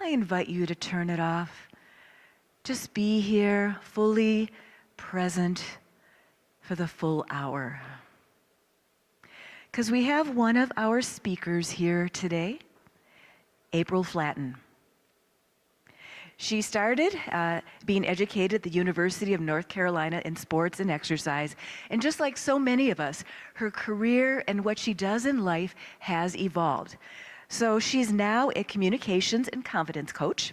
I invite you to turn it off. Just be here, fully present for the full hour. Because we have one of our speakers here today, April Flaten. She started being educated at the University of North Carolina in sports and exercise. And just like so many of us, her career and what she does in life has evolved. So she's now a communications and confidence coach.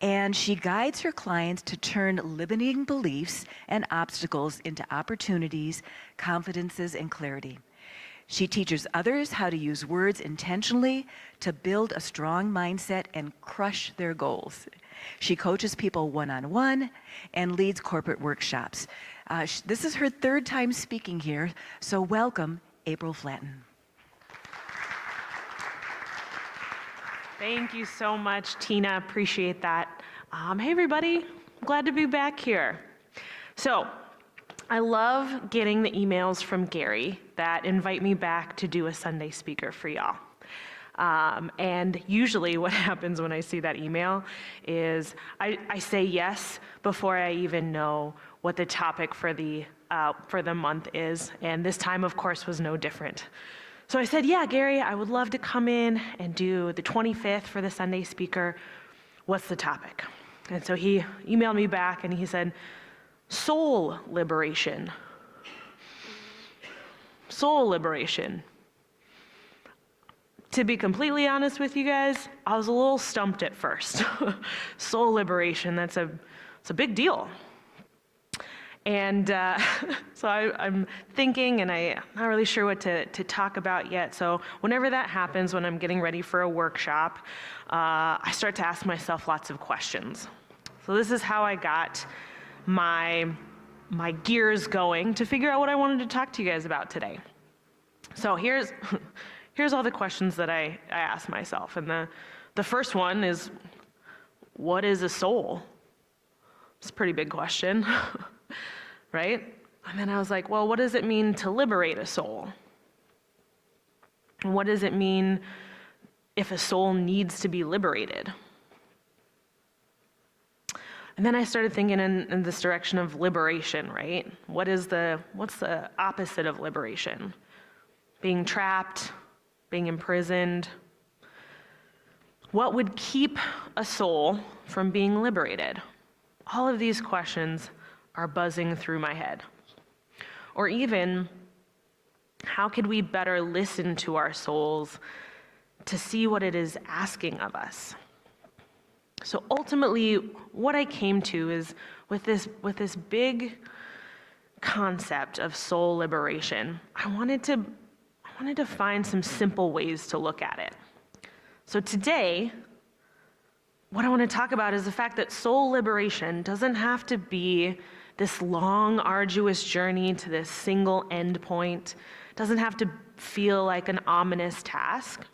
And she guides her clients to turn limiting beliefs and obstacles into opportunities, confidences, and clarity. She teaches others how to use words intentionally to build a strong mindset and crush their goals. She coaches people one-on-one and leads corporate workshops. This is her third time speaking here, so welcome, April Flaten. Thank you so much, Tina. Appreciate that. Hey, everybody. Glad to be back here. So, I love getting the emails from Gary that invite me back to do a Sunday speaker for y'all. And usually what happens when I see that email is I say yes before I even know what the topic for the month is. And this time, of course, was no different. So I said, yeah, Gary, I would love to come in and do the 25th for the Sunday speaker. What's the topic? And so he emailed me back and he said, soul liberation. Soul liberation. To be completely honest with you guys, I was a little stumped at first. Soul liberation, it's a big deal. And so I'm thinking, and I'm not really sure what to talk about yet. So whenever that happens, when I'm getting ready for a workshop, I start to ask myself lots of questions. So this is how I got my gears going to figure out what I wanted to talk to you guys about today. So here's all the questions that I asked myself. And the first one is, what is a soul? It's a pretty big question, right? And then I was like, well, what does it mean to liberate a soul? And what does it mean if a soul needs to be liberated? And then I started thinking in this direction of liberation, right? What's the opposite of liberation? Being trapped, being imprisoned. What would keep a soul from being liberated? All of these questions are buzzing through my head. Or even, how could we better listen to our souls to see what it is asking of us? So ultimately, what I came to is with this big concept of soul liberation, I wanted to find some simple ways to look at it. So today, what I want to talk about is the fact that soul liberation doesn't have to be this long, arduous journey to this single end point. It doesn't have to feel like an ominous task.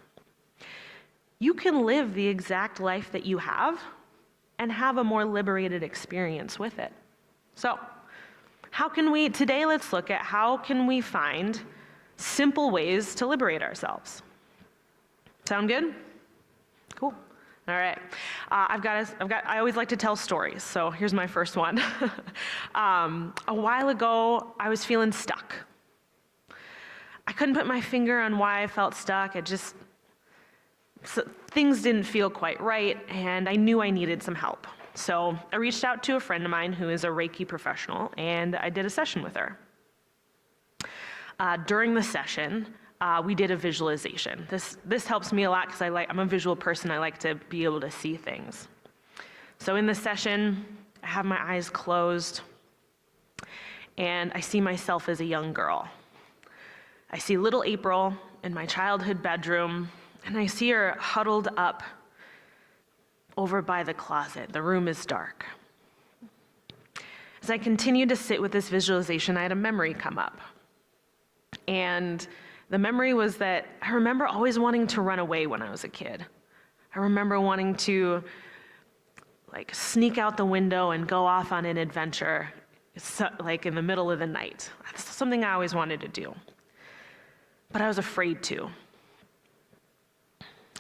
You can live the exact life that you have and have a more liberated experience with it. So, today let's look at how can we find simple ways to liberate ourselves. Sound good? Cool. All right. I always like to tell stories, so here's my first one. A while ago, I was feeling stuck. I couldn't put my finger on why I felt stuck. Things didn't feel quite right, and I knew I needed some help. So I reached out to a friend of mine who is a Reiki professional, and I did a session with her. During the session, we did a visualization. This helps me a lot because I'm a visual person. I like to be able to see things. So in the session, I have my eyes closed, and I see myself as a young girl. I see little April in my childhood bedroom, and I see her huddled up over by the closet. The room is dark. As I continued to sit with this visualization, I had a memory come up. And the memory was that I remember always wanting to run away when I was a kid. I remember wanting to sneak out the window and go off on an adventure, in the middle of the night. That's something I always wanted to do. But I was afraid to.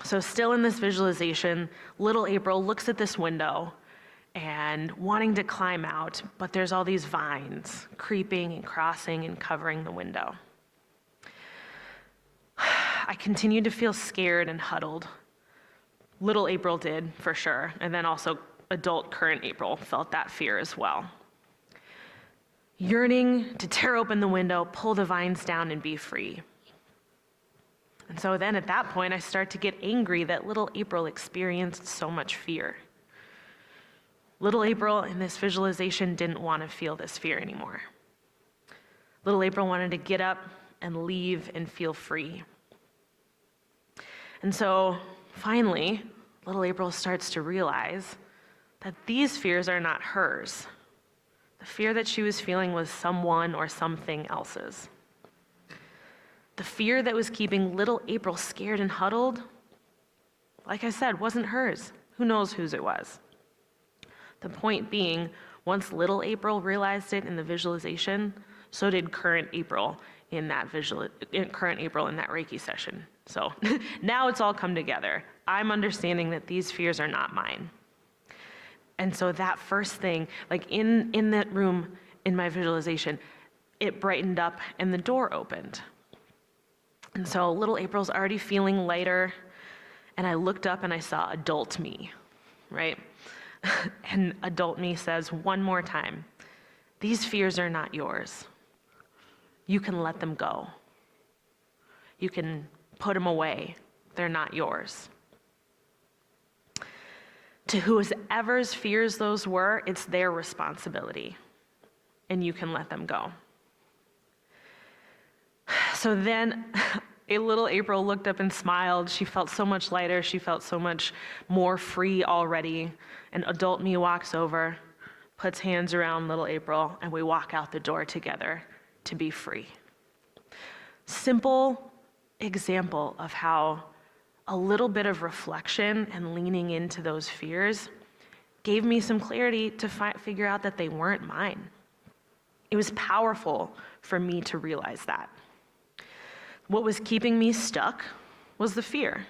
So still in this visualization, little April looks at this window and wanting to climb out, but there's all these vines creeping and crossing and covering the window. I continued to feel scared and huddled. Little April did, for sure, and then also adult current April felt that fear as well. Yearning to tear open the window, pull the vines down, and be free. And so then at that point, I start to get angry that little April experienced so much fear. Little April in this visualization didn't want to feel this fear anymore. Little April wanted to get up and leave and feel free. And so finally, little April starts to realize that these fears are not hers. The fear that she was feeling was someone or something else's. The fear that was keeping little April scared and huddled, like I said, wasn't hers. Who knows whose it was? The point being, once little April realized it in the visualization, so did current April in that Reiki session. So now it's all come together. I'm understanding that these fears are not mine. And so that first thing, like in that room, in my visualization, it brightened up and the door opened. And so little April's already feeling lighter, and I looked up and I saw adult me, right? And adult me says one more time, these fears are not yours. You can let them go. You can put them away. They're not yours. To whoever's fears those were, it's their responsibility, and you can let them go. So then a little April looked up and smiled. She felt so much lighter. She felt so much more free already. And adult me walks over, puts hands around little April, and we walk out the door together to be free. Simple example of how a little bit of reflection and leaning into those fears gave me some clarity to figure out that they weren't mine. It was powerful for me to realize that. What was keeping me stuck was the fear.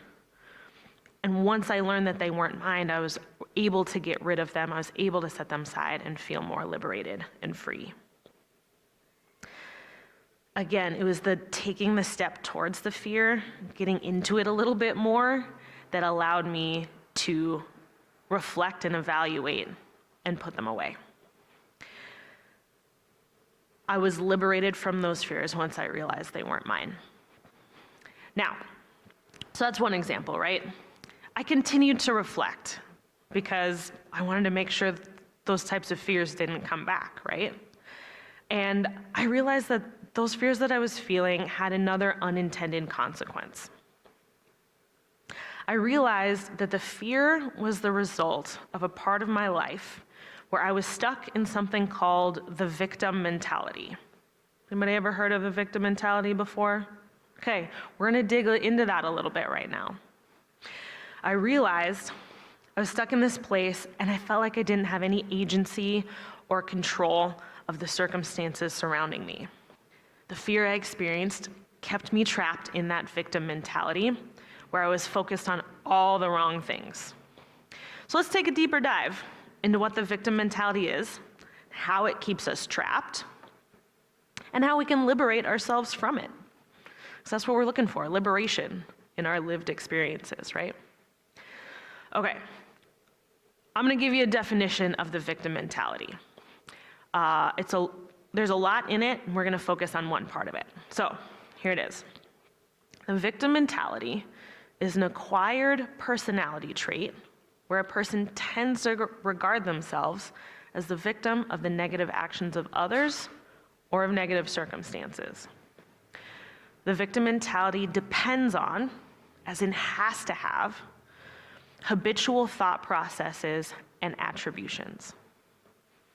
And once I learned that they weren't mine, I was able to get rid of them. I was able to set them aside and feel more liberated and free. Again, it was the taking the step towards the fear, getting into it a little bit more, that allowed me to reflect and evaluate and put them away. I was liberated from those fears once I realized they weren't mine. Now, so that's one example, right? I continued to reflect because I wanted to make sure those types of fears didn't come back, right? And I realized that those fears that I was feeling had another unintended consequence. I realized that the fear was the result of a part of my life where I was stuck in something called the victim mentality. Anybody ever heard of the victim mentality before? Okay, we're gonna dig into that a little bit right now. I realized I was stuck in this place and I felt like I didn't have any agency or control of the circumstances surrounding me. The fear I experienced kept me trapped in that victim mentality where I was focused on all the wrong things. So let's take a deeper dive into what the victim mentality is, how it keeps us trapped, and how we can liberate ourselves from it. Because that's what we're looking for, liberation in our lived experiences, right? Okay, I'm gonna give you a definition of the victim mentality. There's a lot in it, and we're gonna focus on one part of it. So here it is. The victim mentality is an acquired personality trait where a person tends to regard themselves as the victim of the negative actions of others or of negative circumstances. The victim mentality depends on, as in has to have, habitual thought processes and attributions.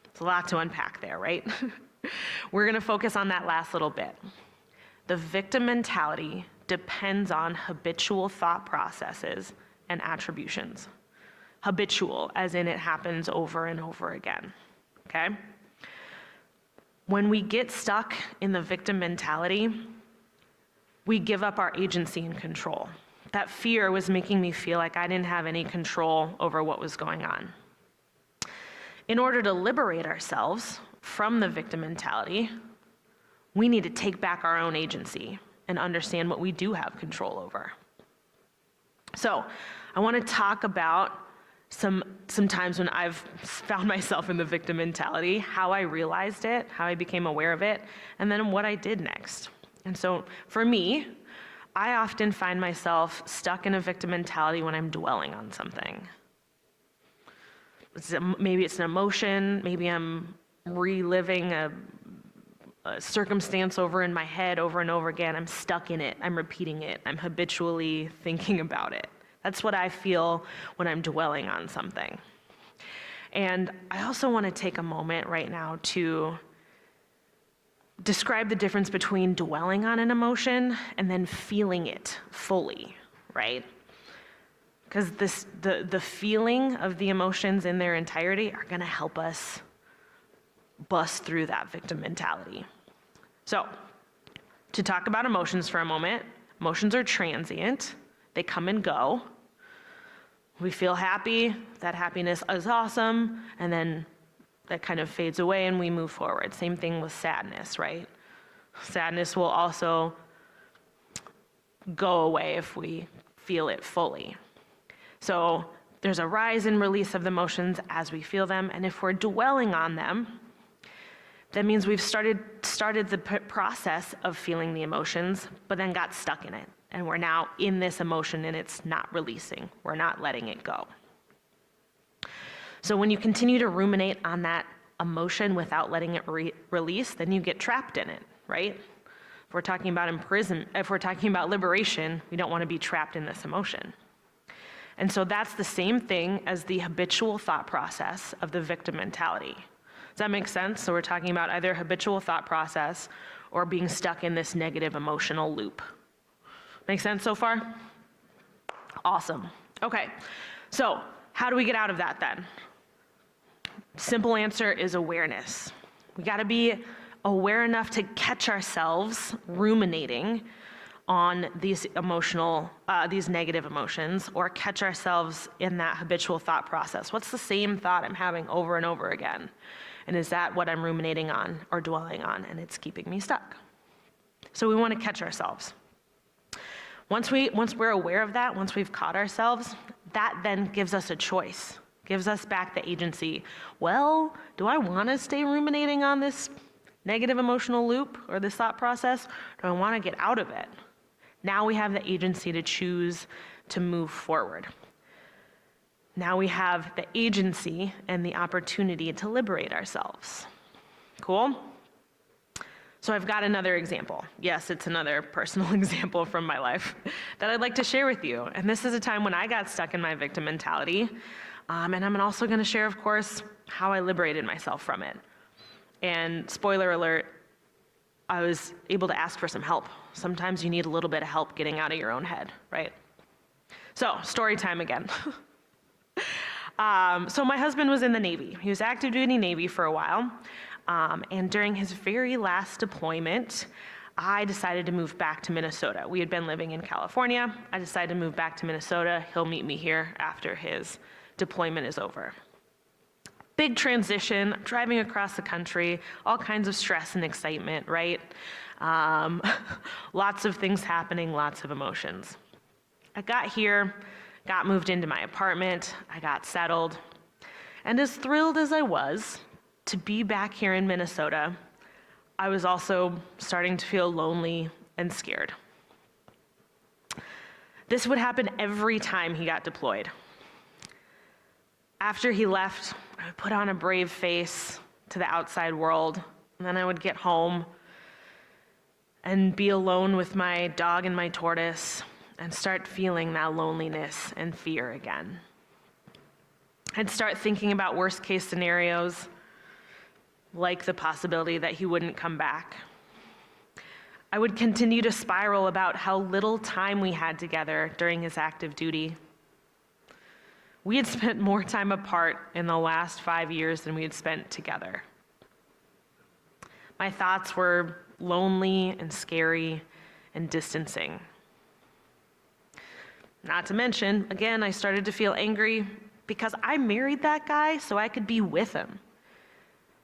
It's a lot to unpack there, right? We're gonna focus on that last little bit. The victim mentality depends on habitual thought processes and attributions. Habitual, as in it happens over and over again, okay? When we get stuck in the victim mentality, we give up our agency and control. That fear was making me feel like I didn't have any control over what was going on. In order to liberate ourselves from the victim mentality, we need to take back our own agency and understand what we do have control over. So I want to talk about some times when I've found myself in the victim mentality, how I realized it, how I became aware of it, and then what I did next. And so for me, I often find myself stuck in a victim mentality when I'm dwelling on something. Maybe it's an emotion, maybe I'm reliving a circumstance over in my head over and over again. I'm stuck in it, I'm repeating it, I'm habitually thinking about it. That's what I feel when I'm dwelling on something. And I also want to take a moment right now to describe the difference between dwelling on an emotion and then feeling it fully, right? Because the feeling of the emotions in their entirety are going to help us bust through that victim mentality. So, to talk about emotions for a moment, emotions are transient. They come and go. We feel happy, that happiness is awesome, and then that kind of fades away and we move forward. Same thing with sadness, right? Sadness will also go away if we feel it fully. So there's a rise and release of the emotions as we feel them, and if we're dwelling on them, that means we've started the process of feeling the emotions, but then got stuck in it. And we're now in this emotion and it's not releasing. We're not letting it go. So when you continue to ruminate on that emotion without letting it release, then you get trapped in it, right? If we're talking about liberation, we don't want to be trapped in this emotion. And so that's the same thing as the habitual thought process of the victim mentality. Does that make sense? So we're talking about either habitual thought process or being stuck in this negative emotional loop. Make sense so far? Awesome. Okay, so how do we get out of that then? Simple answer is awareness. We gotta be aware enough to catch ourselves ruminating on these negative emotions, or catch ourselves in that habitual thought process. What's the same thought I'm having over and over again? And is that what I'm ruminating on or dwelling on, and it's keeping me stuck? So we wanna catch ourselves. Once we're aware of that, once we've caught ourselves, that then gives us a choice, gives us back the agency. Well, do I want to stay ruminating on this negative emotional loop or this thought process? Do I want to get out of it? Now we have the agency to choose to move forward. Now we have the agency and the opportunity to liberate ourselves. Cool? So I've got another example. Yes, it's another personal example from my life that I'd like to share with you. And this is a time when I got stuck in my victim mentality. And I'm also going to share, of course, how I liberated myself from it. And spoiler alert, I was able to ask for some help. Sometimes you need a little bit of help getting out of your own head, right? So, story time again. So my husband was in the Navy. He was active duty Navy for a while. And during his very last deployment, I decided to move back to Minnesota. We had been living in California. I decided to move back to Minnesota. He'll meet me here after his deployment is over. Big transition, driving across the country, all kinds of stress and excitement, right? Lots of things happening, lots of emotions. I got here, got moved into my apartment, I got settled, and as thrilled as I was to be back here in Minnesota, I was also starting to feel lonely and scared. This would happen every time he got deployed. After he left, I would put on a brave face to the outside world, and then I would get home and be alone with my dog and my tortoise and start feeling that loneliness and fear again. I'd start thinking about worst case scenarios, like the possibility that he wouldn't come back. I would continue to spiral about how little time we had together during his active duty. We had spent more time apart in the last 5 years than we had spent together. My thoughts were lonely and scary and distancing. Not to mention, again, I started to feel angry because I married that guy so I could be with him.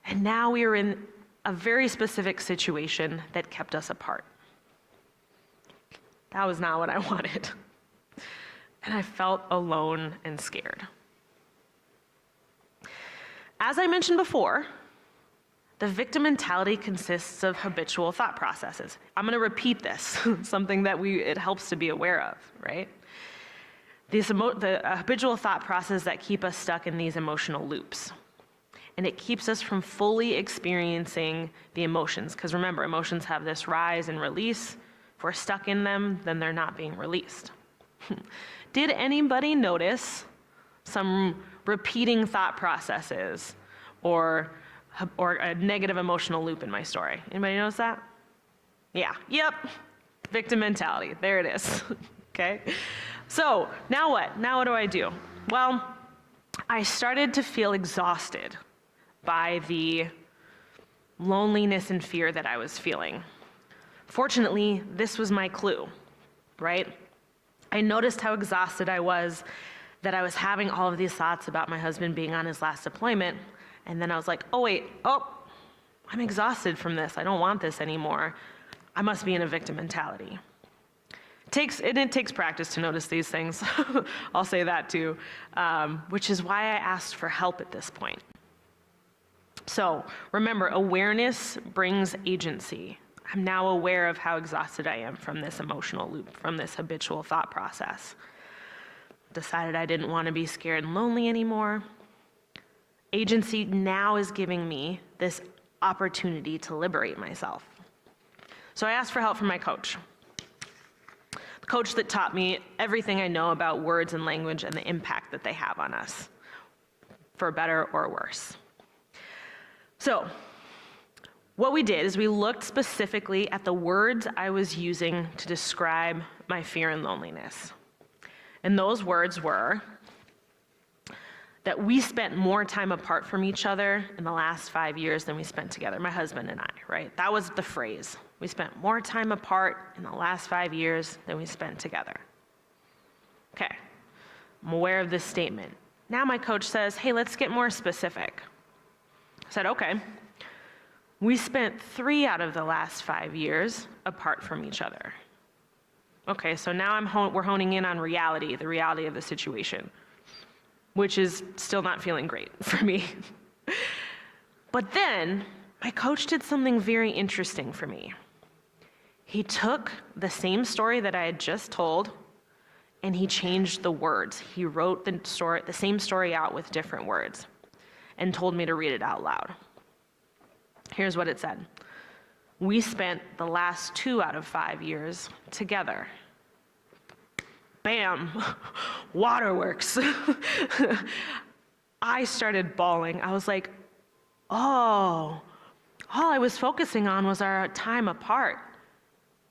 And now we were in a very specific situation that kept us apart. That was not what I wanted. And I felt alone and scared. As I mentioned before, the victim mentality consists of habitual thought processes. I'm going to repeat this, something that it helps to be aware of, right? The habitual thought processes that keep us stuck in these emotional loops. And it keeps us from fully experiencing the emotions. Because remember, emotions have this rise and release. If we're stuck in them, then they're not being released. Did anybody notice some repeating thought processes or a negative emotional loop in my story? Anybody notice that? Yeah, yep, victim mentality, there it is, okay? So now what? Now what do I do? Well, I started to feel exhausted by the loneliness and fear that I was feeling. Fortunately, this was my clue, right? I noticed how exhausted I was, that I was having all of these thoughts about my husband being on his last deployment, and then I was like, I'm exhausted from this. I don't want this anymore. I must be in a victim mentality. It takes practice to notice these things. I'll say that too, which is why I asked for help at this point. So remember, awareness brings agency. I'm now aware of how exhausted I am from this emotional loop, from this habitual thought process. Decided I didn't want to be scared and lonely anymore. Agency now is giving me this opportunity to liberate myself. So I asked for help from my coach. The coach that taught me everything I know about words and language and the impact that they have on us, for better or worse. So what we did is we looked specifically at the words I was using to describe my fear and loneliness. And those words were that we spent more time apart from each other in the last 5 years than we spent together, my husband and I, right? That was the phrase. We spent more time apart in the last 5 years than we spent together. Okay, I'm aware of this statement. Now my coach says, hey, let's get more specific. I said, okay. We spent 3 out of the last 5 years apart from each other. Okay, so now we're honing in on reality, the reality of the situation, which is still not feeling great for me. But then my coach did something very interesting for me. He took the same story that I had just told and he changed the words. He wrote the same story out with different words and told me to read it out loud. Here's what it said. We spent the last 2 out of 5 years together. Bam, waterworks. I started bawling. I was like, all I was focusing on was our time apart.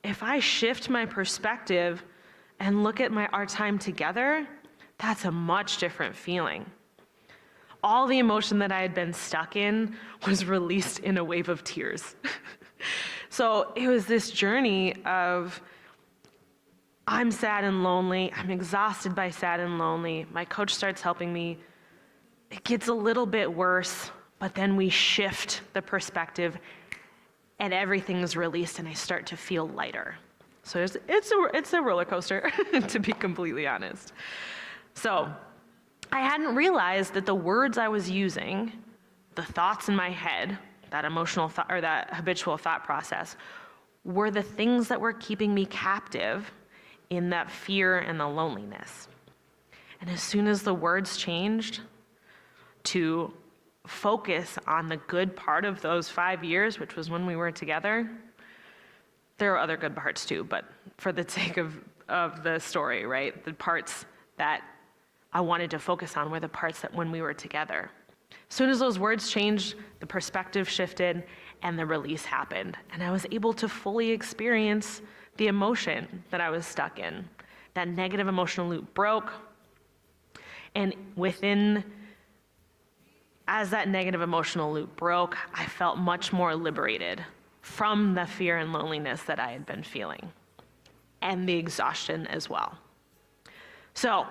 If I shift my perspective and look at our time together, that's a much different feeling. All the emotion that I had been stuck in was released in a wave of tears. So it was this journey of, I'm sad and lonely. I'm exhausted by sad and lonely. My coach starts helping me. It gets a little bit worse, but then we shift the perspective and everything's released and I start to feel lighter. So it's a roller coaster, to be completely honest. So I hadn't realized that the words I was using, the thoughts in my head, that emotional thought or that habitual thought process, were the things that were keeping me captive in that fear and the loneliness. And as soon as the words changed to focus on the good part of those 5 years, which was when we were together, there are other good parts too, but for the sake of the story, right? The parts that I wanted to focus on were the parts that when we were together. As soon as those words changed, the perspective shifted and the release happened. And I was able to fully experience the emotion that I was stuck in. That negative emotional loop broke. And as that negative emotional loop broke, I felt much more liberated from the fear and loneliness that I had been feeling, and the exhaustion as well. So,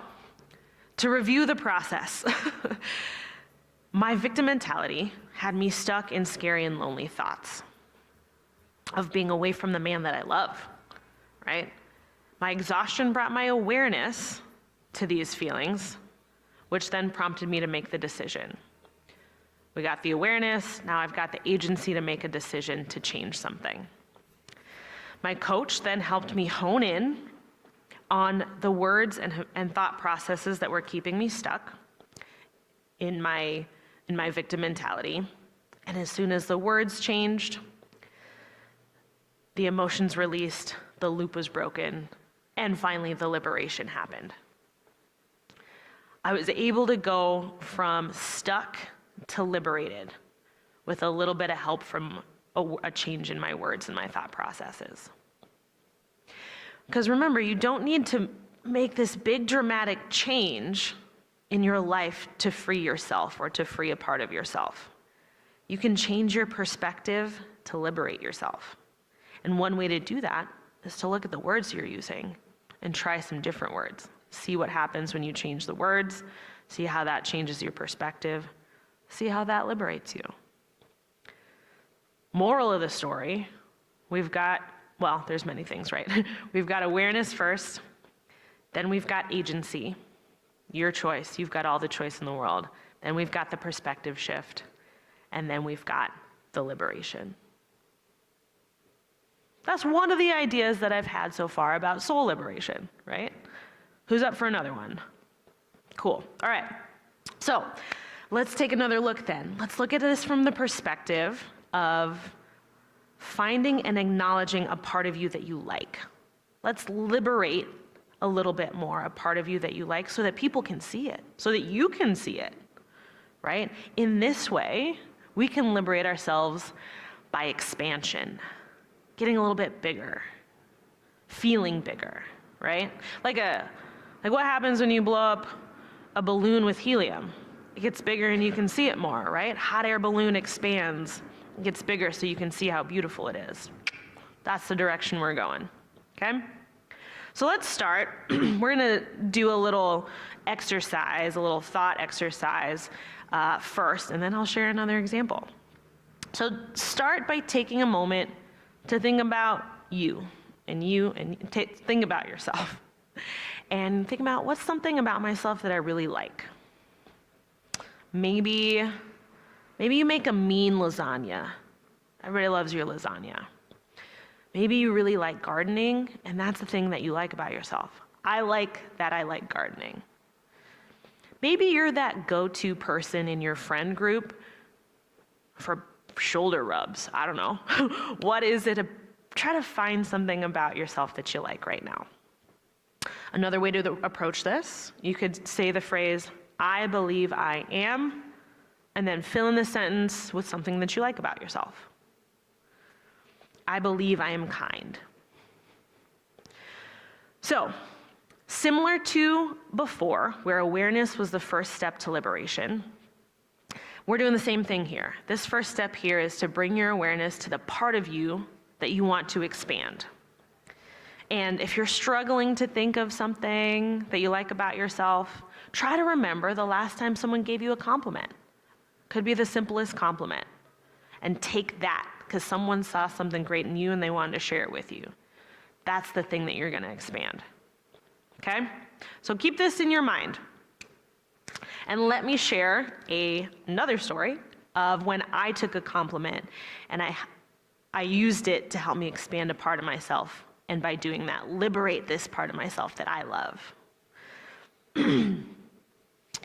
to review the process, my victim mentality had me stuck in scary and lonely thoughts of being away from the man that I love, right? My exhaustion brought my awareness to these feelings, which then prompted me to make the decision. We got the awareness, now I've got the agency to make a decision to change something. My coach then helped me hone in on the words and thought processes that were keeping me stuck in my victim mentality. And as soon as the words changed, the emotions released, the loop was broken, and finally the liberation happened. I was able to go from stuck to liberated with a little bit of help from a change in my words and my thought processes. Because remember, you don't need to make this big dramatic change in your life to free yourself or to free a part of yourself. You can change your perspective to liberate yourself. And one way to do that is to look at the words you're using and try some different words. See what happens when you change the words, see how that changes your perspective, see how that liberates you. Moral of the story, we've got, well, there's many things, right? We've got awareness first, then we've got agency, your choice, you've got all the choice in the world. Then we've got the perspective shift, and then we've got the liberation. That's one of the ideas that I've had so far about soul liberation, right? Who's up for another one? Cool, all right. So let's take another look then. Let's look at this from the perspective of finding and acknowledging a part of you that you like. Let's liberate a little bit more a part of you that you like so that people can see it, so that you can see it, right? In this way, we can liberate ourselves by expansion, getting a little bit bigger, feeling bigger, right? Like what happens when you blow up a balloon with helium? It gets bigger and you can see it more, right? Hot air balloon expands, it gets bigger so you can see how beautiful it is. That's the direction we're going, okay? So let's start. We're gonna do a little exercise, a little thought exercise first, and then I'll share another example. So start by taking a moment to think about you, and think about yourself. And think about what's something about myself that I really like. Maybe you make a mean lasagna. Everybody loves your lasagna. Maybe you really like gardening, and that's the thing that you like about yourself. I like that I like gardening. Maybe you're that go-to person in your friend group for shoulder rubs. I don't know. What is it? Try to find something about yourself that you like right now. Another way to approach this, you could say the phrase, I believe I am, and then fill in the sentence with something that you like about yourself. I believe I am kind. So, similar to before, where awareness was the first step to liberation, we're doing the same thing here. This first step here is to bring your awareness to the part of you that you want to expand. And if you're struggling to think of something that you like about yourself, try to remember the last time someone gave you a compliment. Could be the simplest compliment. And take that, because someone saw something great in you and they wanted to share it with you. That's the thing that you're gonna expand. Okay? So keep this in your mind. And let me share another story of when I took a compliment and I used it to help me expand a part of myself. And by doing that, liberate this part of myself that I love.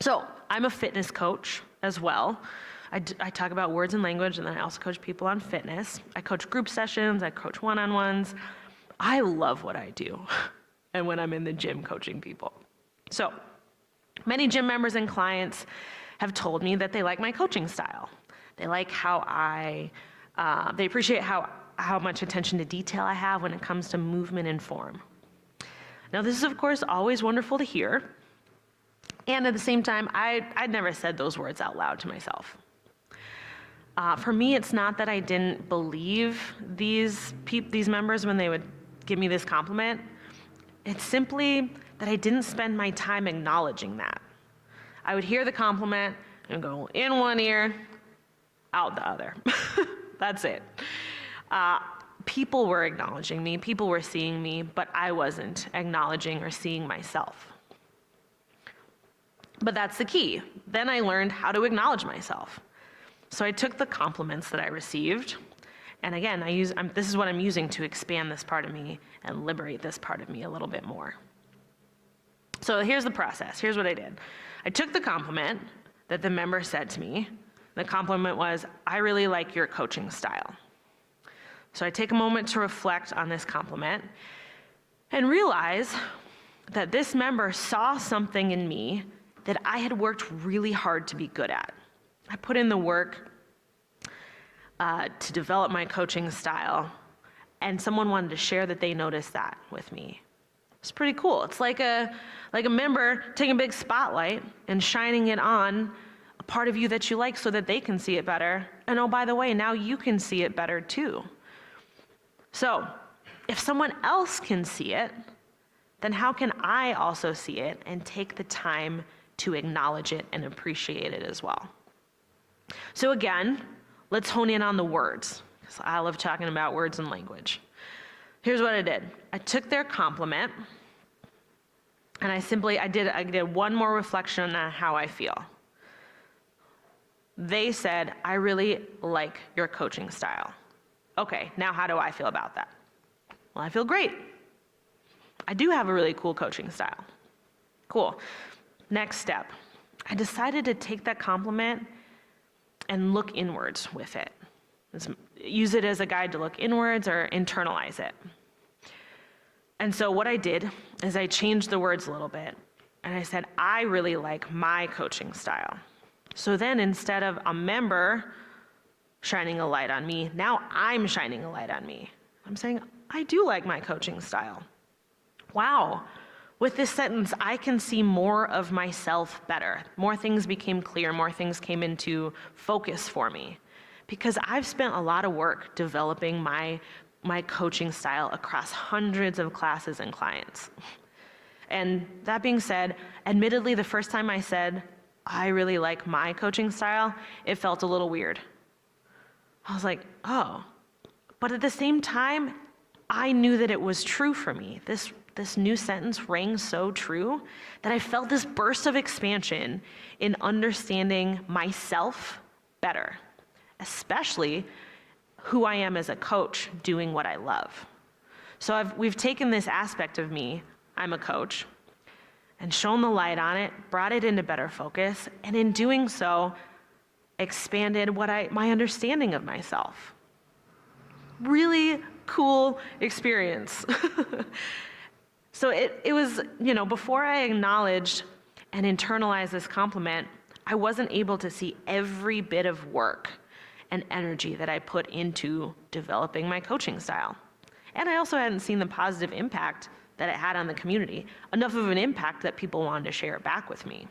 So I'm a fitness coach as well. I talk about words and language, and then I also coach people on fitness. I coach group sessions, I coach one-on-ones. I love what I do, and when I'm in the gym coaching people. So many gym members and clients have told me that they like my coaching style. They like how they appreciate how much attention to detail I have when it comes to movement and form. Now, this is, of course, always wonderful to hear. And at the same time, I'd never said those words out loud to myself. For me, it's not that I didn't believe these members when they would give me this compliment. It's simply that I didn't spend my time acknowledging that. I would hear the compliment and go in one ear, out the other. That's it. People were acknowledging me, people were seeing me, but I wasn't acknowledging or seeing myself. But that's the key. Then I learned how to acknowledge myself. So I took the compliments that I received, and again, this is what I'm using to expand this part of me and liberate this part of me a little bit more. So here's the process. Here's what I did. I took the compliment that the member said to me. The compliment was, "I really like your coaching style." So I take a moment to reflect on this compliment and realize that this member saw something in me that I had worked really hard to be good at. I put in the work to develop my coaching style, and someone wanted to share that they noticed that with me. It's pretty cool. It's like a member taking a big spotlight and shining it on a part of you that you like so that they can see it better. And oh, by the way, now you can see it better too. So if someone else can see it, then how can I also see it and take the time to acknowledge it and appreciate it as well? So again, let's hone in on the words, because I love talking about words and language. Here's what I did. I took their compliment and I did one more reflection on how I feel. They said, "I really like your coaching style." Okay, now how do I feel about that? Well, I feel great. I do have a really cool coaching style. Cool. Next step. I decided to take that compliment and look inwards with it. Use it as a guide to look inwards or internalize it. And so what I did is I changed the words a little bit and I said, "I really like my coaching style." So then instead of a member shining a light on me, now I'm shining a light on me. I'm saying, "I do like my coaching style. Wow. With this sentence, I can see more of myself better. More things became clear, more things came into focus for me. Because I've spent a lot of work developing my coaching style across hundreds of classes and clients. And that being said, admittedly, the first time I said, "I really like my coaching style," it felt a little weird. I was like, oh. But at the same time, I knew that it was true for me. This new sentence rang so true that I felt this burst of expansion in understanding myself better, especially who I am as a coach doing what I love. So we've taken this aspect of me, I'm a coach, and shone the light on it, brought it into better focus, and in doing so, expanded my understanding of myself. Really cool experience. So it was, before I acknowledged and internalized this compliment, I wasn't able to see every bit of work and energy that I put into developing my coaching style. And I also hadn't seen the positive impact that it had on the community, enough of an impact that people wanted to share it back with me.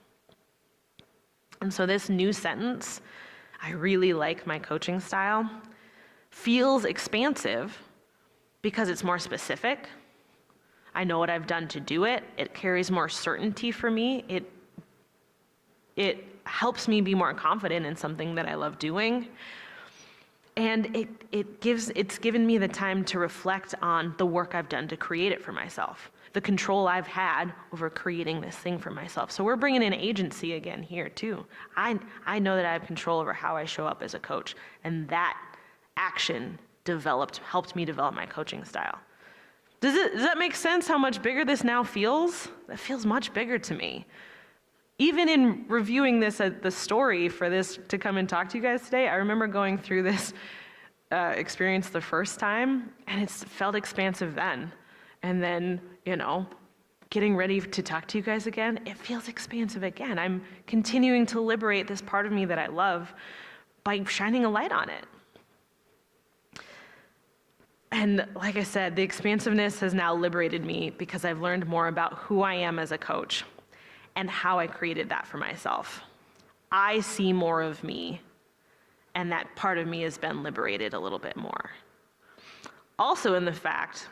And so this new sentence, "I really like my coaching style," feels expansive because it's more specific. I know what I've done to do it. It carries more certainty for me. It helps me be more confident in something that I love doing. And it's given me the time to reflect on the work I've done to create it for myself, the control I've had over creating this thing for myself. So we're bringing in agency again here too. I know that I have control over how I show up as a coach, and that action helped me develop my coaching style. Does that make sense how much bigger this now feels? It feels much bigger to me. Even in reviewing the story for this to come and talk to you guys today, I remember going through this experience the first time, and it felt expansive then. And then, getting ready to talk to you guys again, it feels expansive again. I'm continuing to liberate this part of me that I love by shining a light on it. And like I said, the expansiveness has now liberated me because I've learned more about who I am as a coach and how I created that for myself. I see more of me, and that part of me has been liberated a little bit more. Also in the fact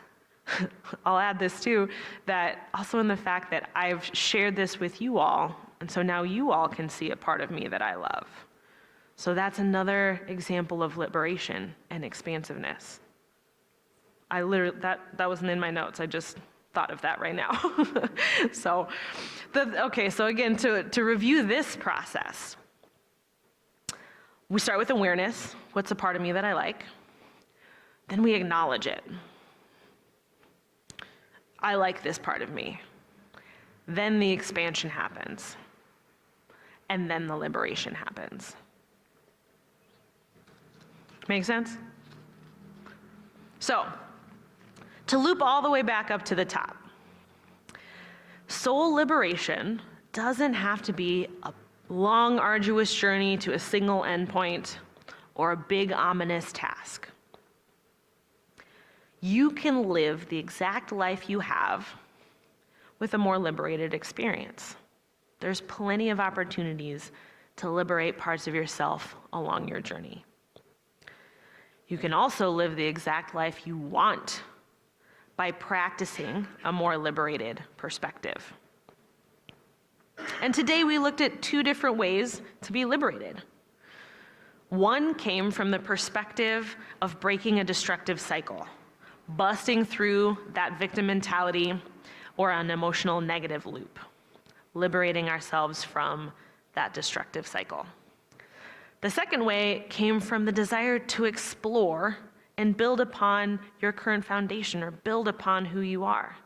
I'll add this too, that also in the fact that I've shared this with you all, and so now you all can see a part of me that I love. So that's another example of liberation and expansiveness. I literally, that wasn't in my notes, I just thought of that right now. So again, to review this process, we start with awareness. What's a part of me that I like? Then we acknowledge it. I like this part of me. Then the expansion happens. And then the liberation happens. Make sense? So, to loop all the way back up to the top, soul liberation doesn't have to be a long, arduous journey to a single endpoint or a big, ominous task. You can live the exact life you have with a more liberated experience. There's plenty of opportunities to liberate parts of yourself along your journey. You can also live the exact life you want by practicing a more liberated perspective. And today we looked at two different ways to be liberated. One came from the perspective of breaking a destructive cycle, busting through that victim mentality or an emotional negative loop, liberating ourselves from that destructive cycle. The second way came from the desire to explore and build upon your current foundation or build upon who you are.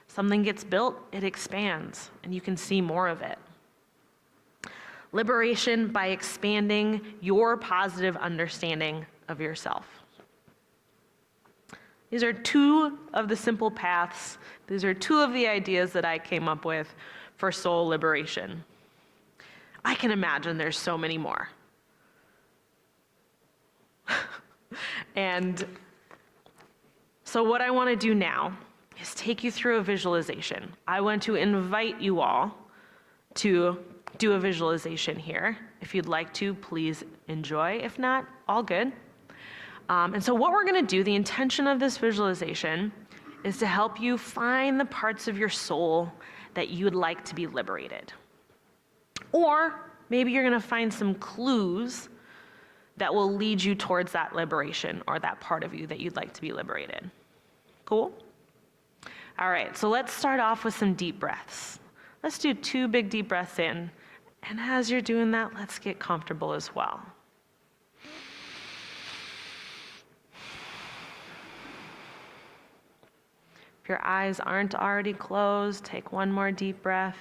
Something gets built, it expands, and you can see more of it. Liberation by expanding your positive understanding of yourself. These are two of the simple paths. These are two of the ideas that I came up with for soul liberation. I can imagine there's so many more. And so what I want to do now is take you through a visualization. I want to invite you all to do a visualization here. If you'd like to, please enjoy. If not, all good. And so what we're going to do, the intention of this visualization is to help you find the parts of your soul that you'd like to be liberated. Or maybe you're going to find some clues that will lead you towards that liberation or that part of you that you'd like to be liberated. Cool? All right, so let's start off with some deep breaths. Let's do 2 big deep breaths in. And as you're doing that, let's get comfortable as well. If your eyes aren't already closed, take 1 more deep breath.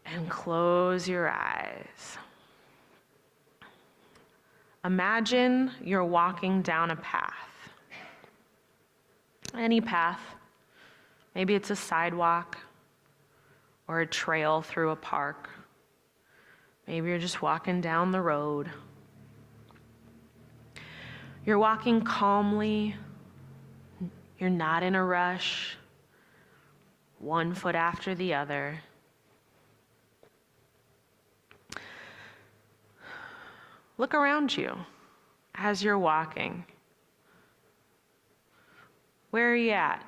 And close your eyes. Imagine you're walking down a path. Any path. Maybe it's a sidewalk or a trail through a park. Maybe you're just walking down the road. You're walking calmly. You're not in a rush. 1 foot after the other. Look around you as you're walking. Where are you at?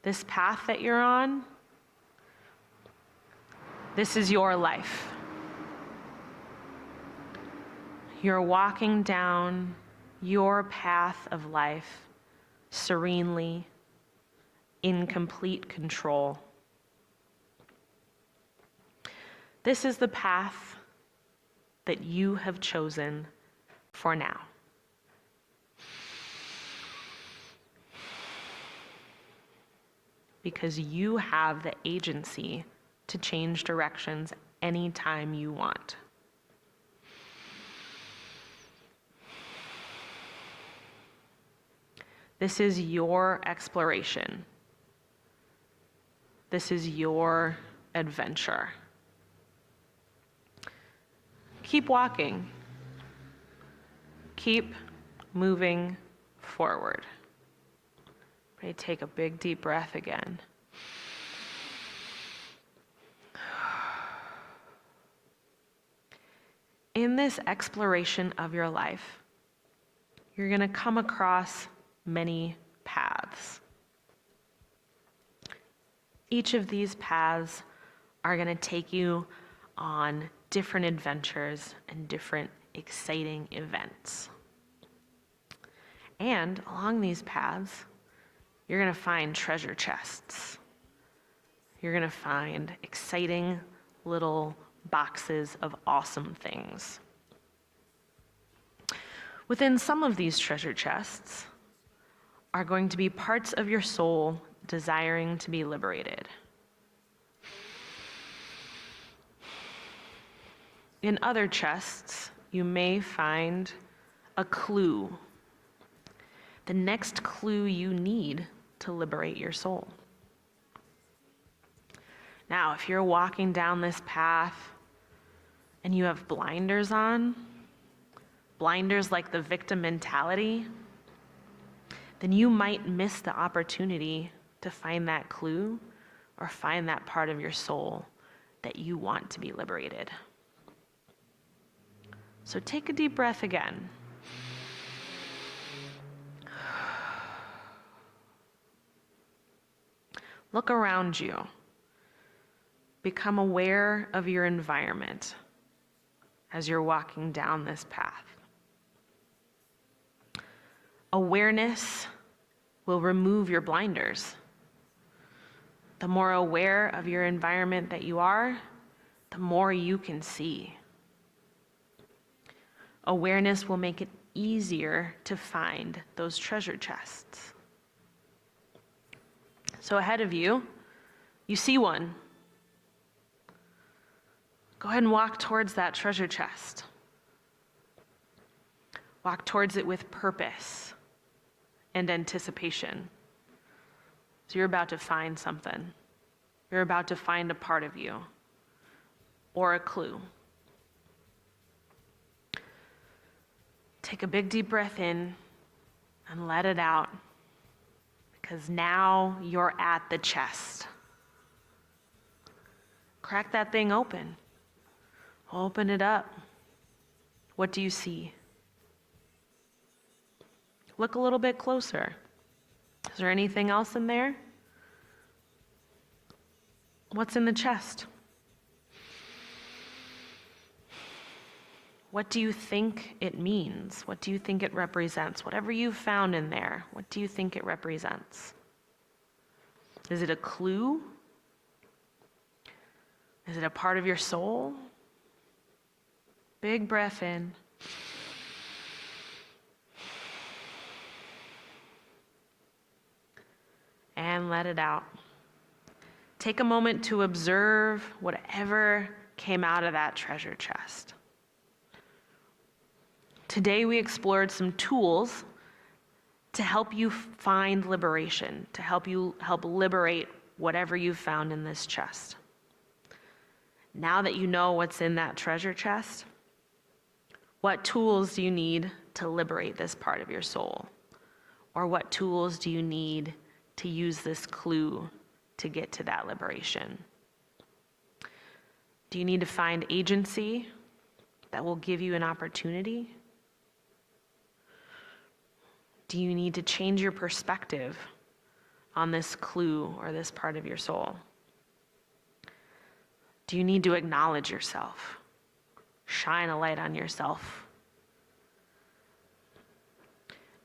This path that you're on, this is your life. You're walking down your path of life serenely, in complete control. This is the path that you have chosen for now. Because you have the agency to change directions anytime you want. This is your exploration. This is your adventure. Keep walking. Keep moving forward. Ready, take a big deep breath again. in this exploration of your life, you're going to come across many paths. Each of these paths are going to take you on different adventures and different exciting events. And along these paths, you're going to find treasure chests. You're going to find exciting little boxes of awesome things. Within some of these treasure chests are going to be parts of your soul desiring to be liberated. In other chests, you may find a clue, the next clue you need to liberate your soul. Now, if you're walking down this path and you have blinders on, blinders like the victim mentality, then you might miss the opportunity to find that clue or find that part of your soul that you want to be liberated. So take a deep breath again. Look around you. Become aware of your environment as you're walking down this path. Awareness will remove your blinders. The more aware of your environment that you are, the more you can see. Awareness will make it easier to find those treasure chests. So ahead of you, you see one. Go ahead and walk towards that treasure chest. Walk towards it with purpose and anticipation. So you're about to find something. You're about to find a part of you or a clue. Take a big deep breath in and let it out, because now you're at the chest. Crack that thing open. Open it up. What do you see? Look a little bit closer. Is there anything else in there? What's in the chest? What do you think it means? What do you think it represents? Whatever you've found in there, what do you think it represents? Is it a clue? Is it a part of your soul? Big breath in. And let it out. Take a moment to observe whatever came out of that treasure chest. Today we explored some tools to help you find liberation, to help liberate whatever you've found in this chest. Now that you know what's in that treasure chest, what tools do you need to liberate this part of your soul? Or what tools do you need to use this clue to get to that liberation? Do you need to find agency that will give you an opportunity? Do you need to change your perspective on this clue or this part of your soul? Do you need to acknowledge yourself? Shine a light on yourself?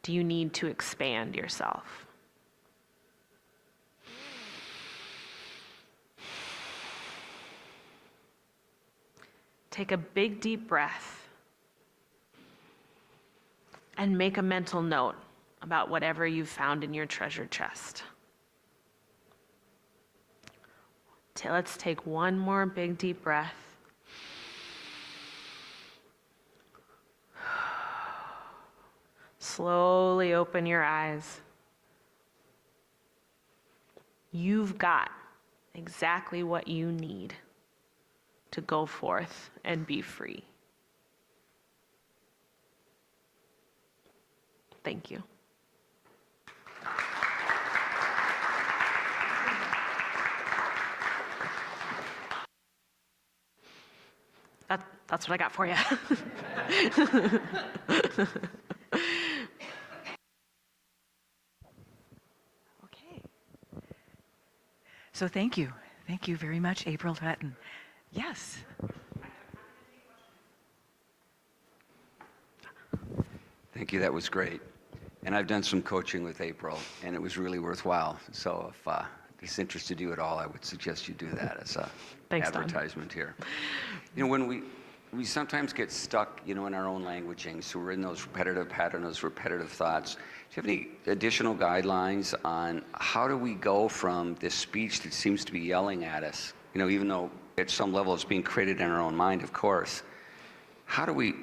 Do you need to expand yourself? Take a big deep breath and make a mental note about whatever you've found in your treasure chest. Let's take one more big deep breath. Slowly open your eyes. You've got exactly what you need to go forth and be free. Thank you. That's what I got for you. Okay. So thank you. Thank you very much, April Flaten. Yes. Thank you, that was great. And I've done some coaching with April, and it was really worthwhile. So if this interested you at all, I would suggest you do that as a Thanks, Don. advertisement here. You know, when we sometimes get stuck, you know, in our own languaging, so we're in those repetitive patterns, those repetitive thoughts. Do you have any additional guidelines on how do we go from this speech that seems to be yelling at us, you know, even though at some level it's being created in our own mind, of course. How do we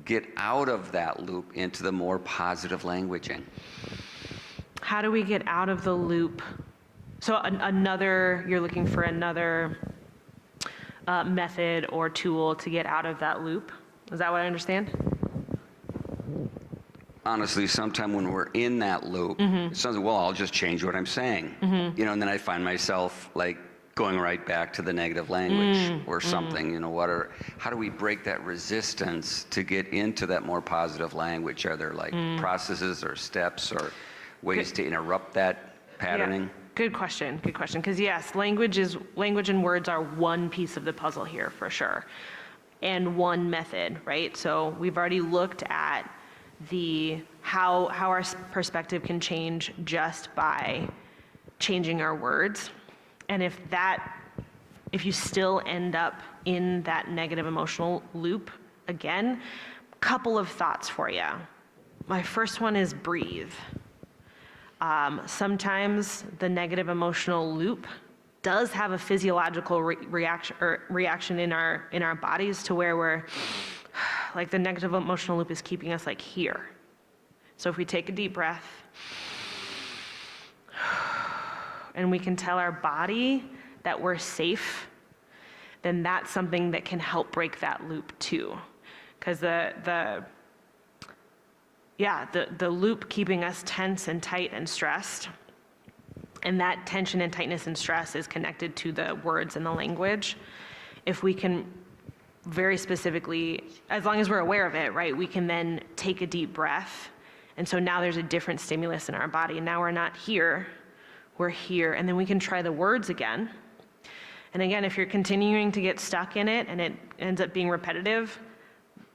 get out of that loop into the more positive languaging? How do we get out of the loop? So you're looking for another method or tool to get out of that loop. Is that what I understand? Honestly, sometime when we're in that loop, it sounds like, well, I'll just change what I'm saying. You know, and then I find myself like going right back to the negative language or something, you know, how do we break that resistance to get into that more positive language? Are there like processes or steps or ways to interrupt that patterning? Yeah. Good question, because yes, language and words are one piece of the puzzle here for sure, and one method, right? So we've already looked at how our perspective can change just by changing our words. And if you still end up in that negative emotional loop again, couple of thoughts for you. My first one is breathe. Sometimes the negative emotional loop does have a physiological reaction in our bodies to where we're like the negative emotional loop is keeping us like here. So if we take a deep breath, and we can tell our body that we're safe, then that's something that can help break that loop too. Because the loop keeping us tense and tight and stressed, and that tension and tightness and stress is connected to the words and the language. If we can very specifically, as long as we're aware of it, right, we can then take a deep breath. And so now there's a different stimulus in our body. Now we're not here, we're here, and then we can try the words again. And again, if you're continuing to get stuck in it and it ends up being repetitive,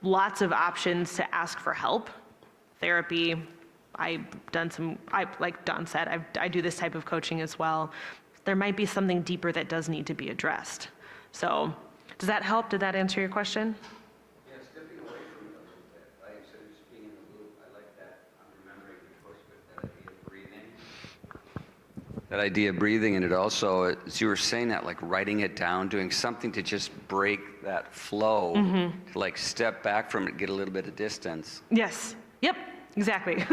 lots of options to ask for help. Therapy, like Don said, I do this type of coaching as well. There might be something deeper that does need to be addressed. So, does that help? Did that answer your question? Yeah, stepping away from those with that, right? Instead of just being in the loop, I like that. I'm remembering the course with that idea of breathing. That idea of breathing, and it also, as you were saying that, like writing it down, doing something to just break that flow, to like step back from it, get a little bit of distance. Yes. Yep. Exactly.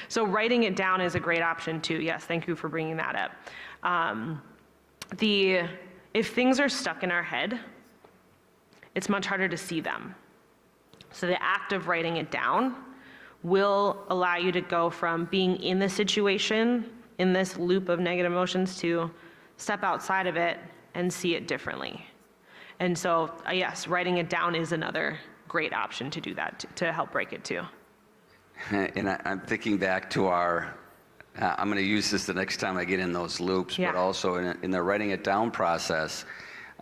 So writing it down is a great option too. Yes. Thank you for bringing that up. If things are stuck in our head, it's much harder to see them. So the act of writing it down will allow you to go from being in the situation, in this loop of negative emotions, to step outside of it and see it differently. And so, yes, writing it down is another great option to do that, to help break it too. And I'm thinking back to I'm going to use this the next time I get in those loops, Yeah. but also in the writing it down process,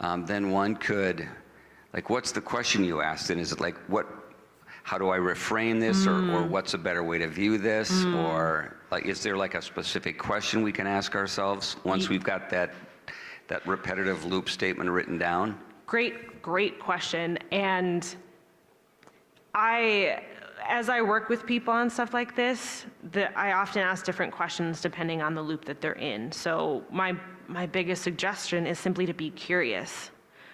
then one could, like, what's the question you asked? And is it like, how do I reframe this, or what's a better way to view this? Or like, is there like a specific question we can ask ourselves once we've got that repetitive loop statement written down? Great question. And as I work with people on stuff like this, I often ask different questions depending on the loop that they're in. So my biggest suggestion is simply to be curious.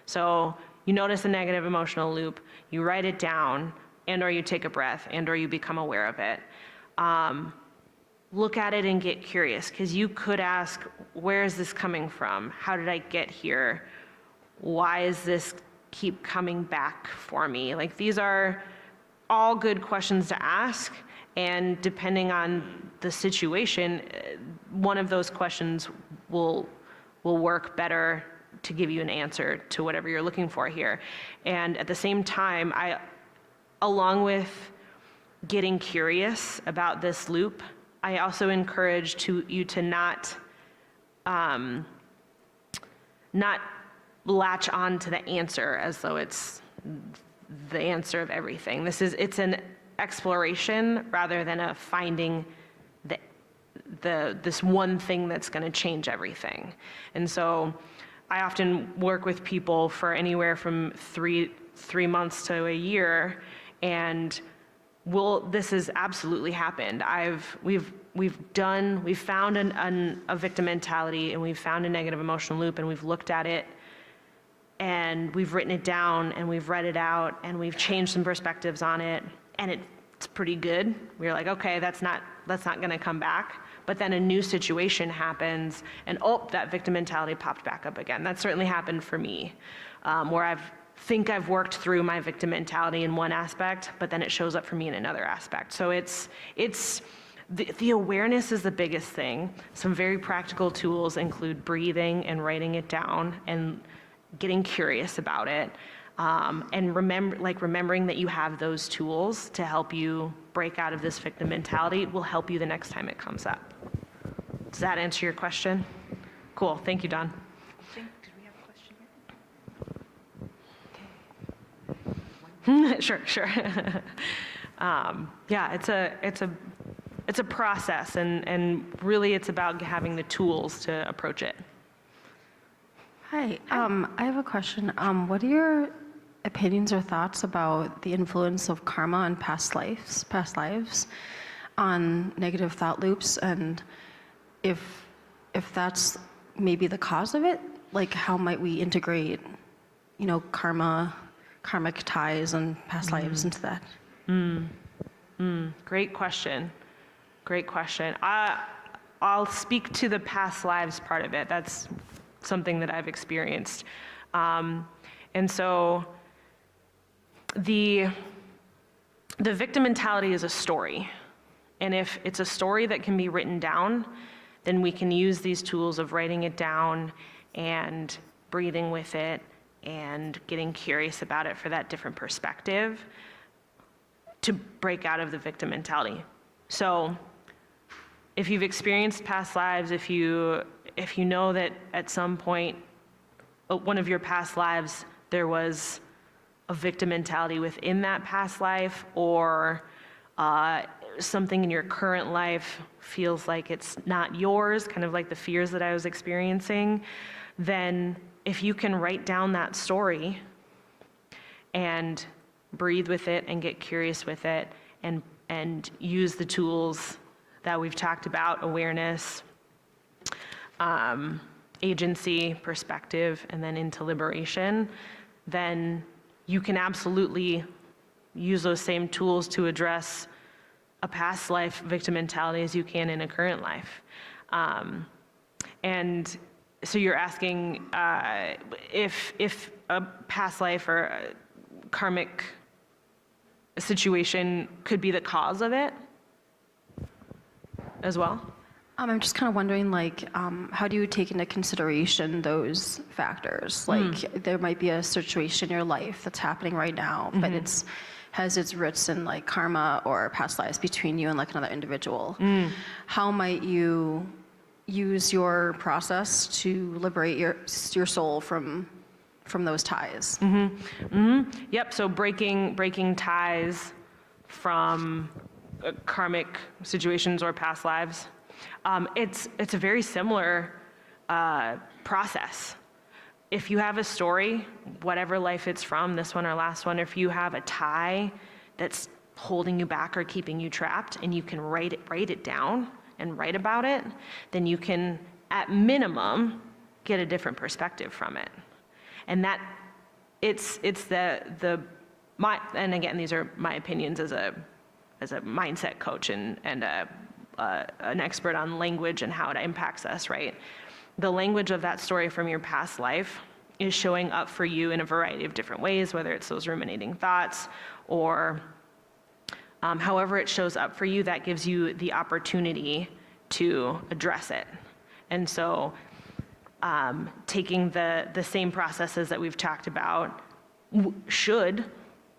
So you notice a negative emotional loop, you write it down, and/or you take a breath, and/or you become aware of it. Look at it and get curious, because you could ask, where is this coming from? How did I get here? Why is this keep coming back for me? Like, these are all good questions to ask, and depending on the situation, one of those questions will work better to give you an answer to whatever you're looking for here. And at the same time, along with getting curious about this loop, I also encourage you to not latch on to the answer as though it's the answer of everything. It's an exploration rather than a finding this one thing that's going to change everything. And so I often work with people for anywhere from three months to a year, and this has absolutely happened. We've found a victim mentality, and we've found a negative emotional loop, and we've looked at it, and we've written it down, and we've read it out, and we've changed some perspectives on it, and it's pretty good. We're like, okay, that's not going to come back. But then a new situation happens, and that victim mentality popped back up again. That certainly happened for me, where I've worked through my victim mentality in one aspect, but then it shows up for me in another aspect. So the awareness is the biggest thing. Some very practical tools include breathing and writing it down and getting curious about it. And remembering that you have those tools to help you break out of this victim mentality will help you the next time it comes up. Does that answer your question? Cool, thank you, Don. Did we have a question here? Sure. Yeah, it's a process, and really it's about having the tools to approach it. Hi, I have a question. What are your opinions or thoughts about the influence of karma and past lives on negative thought loops, and if that's maybe the cause of it, like how might we integrate, karmic ties and past lives into that? Great question. I'll speak to the past lives part of it. That's something that I've experienced. And so the victim mentality is a story. And if it's a story that can be written down, then we can use these tools of writing it down and breathing with it and getting curious about it for that different perspective to break out of the victim mentality. So if you've experienced past lives, if you know that at some point, one of your past lives, there was a victim mentality within that past life, or something in your current life feels like it's not yours, kind of like the fears that I was experiencing, then if you can write down that story and breathe with it and get curious with it and use the tools that we've talked about, awareness, agency, perspective, and then into liberation, then you can absolutely use those same tools to address a past life victim mentality as you can in a current life. And so you're asking if a past life or a karmic situation could be the cause of it as well? I'm just kind of wondering, how do you take into consideration those factors? Like, there might be a situation in your life that's happening right now, but has its roots in karma or past lives between you and another individual. How might you use your process to liberate your soul from those ties? Yep. So breaking ties from karmic situations or past lives. It's a very similar process. If you have a story, whatever life it's from, this one or last one, if you have a tie that's holding you back or keeping you trapped, and you can write it down and write about it, then you can, at minimum, get a different perspective from it. And that it's and again, these are my opinions as a mindset coach and an expert on language and how it impacts us, right? The language of that story from your past life is showing up for you in a variety of different ways, whether it's those ruminating thoughts or however it shows up for you, that gives you the opportunity to address it. And so taking the same processes that we've talked about should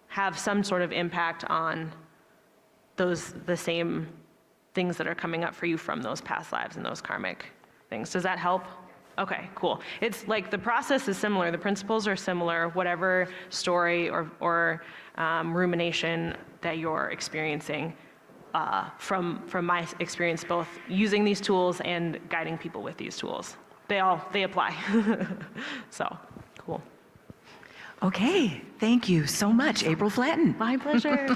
have some sort of impact on the same things that are coming up for you from those past lives and those karmic things. Does that help? Okay, cool. It's like the process is similar, the principles are similar, whatever story or rumination that you're experiencing from my experience, both using these tools and guiding people with these tools. They apply. So, cool. Okay, thank you so much, April Flaten. My pleasure.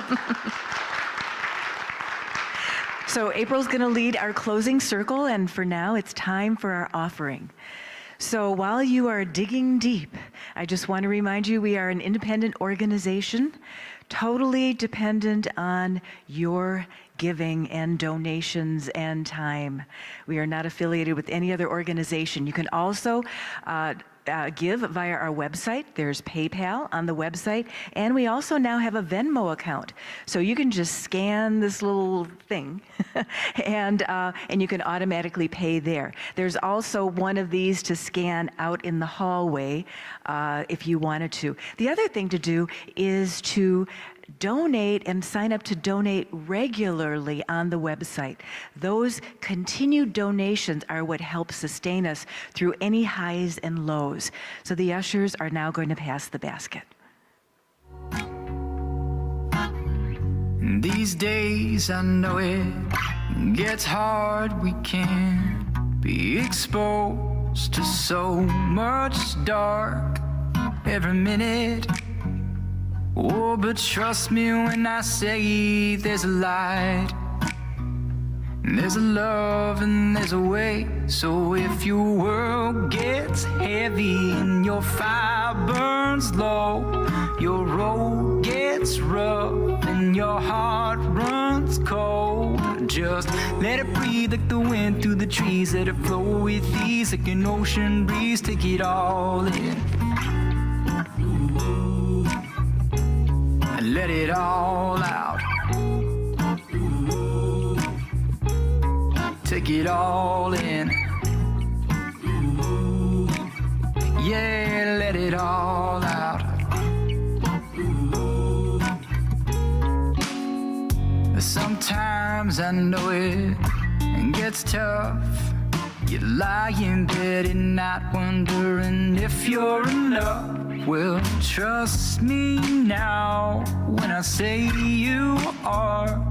So April's going to lead our closing circle, and for now, it's time for our offering. So while you are digging deep, I just want to remind you we are an independent organization, totally dependent on your giving and donations and time. We are not affiliated with any other organization. You can also give via our website. There's PayPal on the website, and we also now have a Venmo account. So you can just scan this little thing, and you can automatically pay there. There's also one of these to scan out in the hallway if you wanted to. The other thing to do is to donate and sign up to donate regularly on the website. Those continued donations are what help sustain us through any highs and lows. So the ushers are now going to pass the basket. These days I know it gets hard, we can be exposed to so much dark every minute. Oh, but trust me when I say there's a light, there's a love and there's a way. So if your world gets heavy and your fire burns low, your road gets rough and your heart runs cold, just let it breathe like the wind through the trees. Let it flow with ease like an ocean breeze. Take it all in, let it all out. Take it all in. Yeah, let it all out. Sometimes I know it gets tough. You lie in bed at night wondering if you're enough. Well, trust me now when I say you are.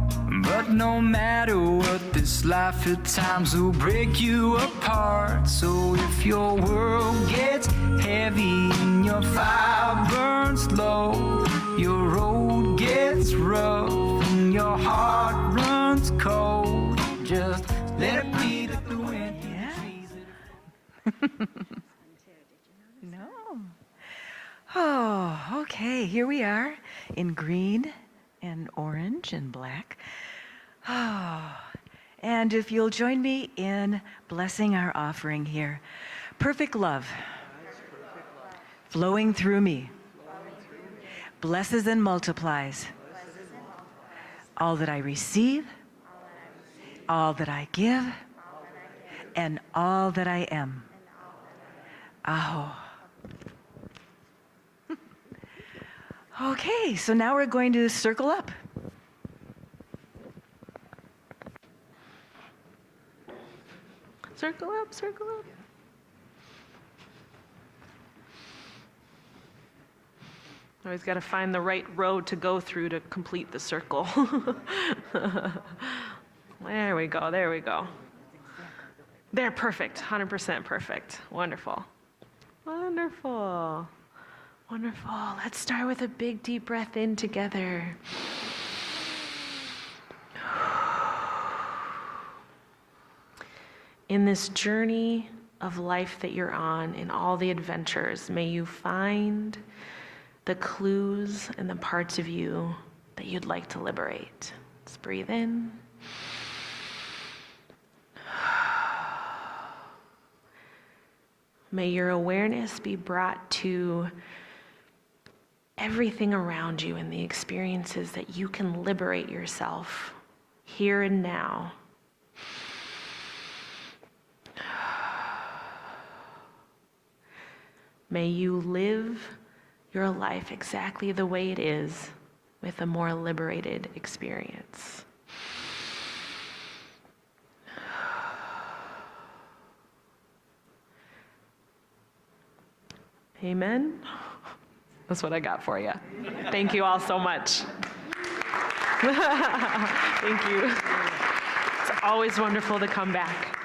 But no matter what, this life at times will break you apart. So if your world gets heavy and your fire burns low, your road gets rough and your heart runs cold, just let it be like the wind. No. Oh, okay, here we are in green and orange and black. Oh, and if you'll join me in blessing our offering here. Perfect love, flowing through me, blesses and multiplies all that I receive, all that I give, and all that I am. Aho. Okay, so now we're going to circle up. Circle up, circle up. Always got to find the right road to go through to complete the circle. There we go, there we go. They're perfect, 100% perfect. Wonderful. Wonderful. Wonderful. Let's start with a big deep breath in together. In this journey of life that you're on, in all the adventures, may you find the clues and the parts of you that you'd like to liberate. Let's breathe in. May your awareness be brought to everything around you and the experiences that you can liberate yourself here and now. May you live your life exactly the way it is with a more liberated experience. Amen. That's what I got for you. Thank you all so much. Thank you. It's always wonderful to come back.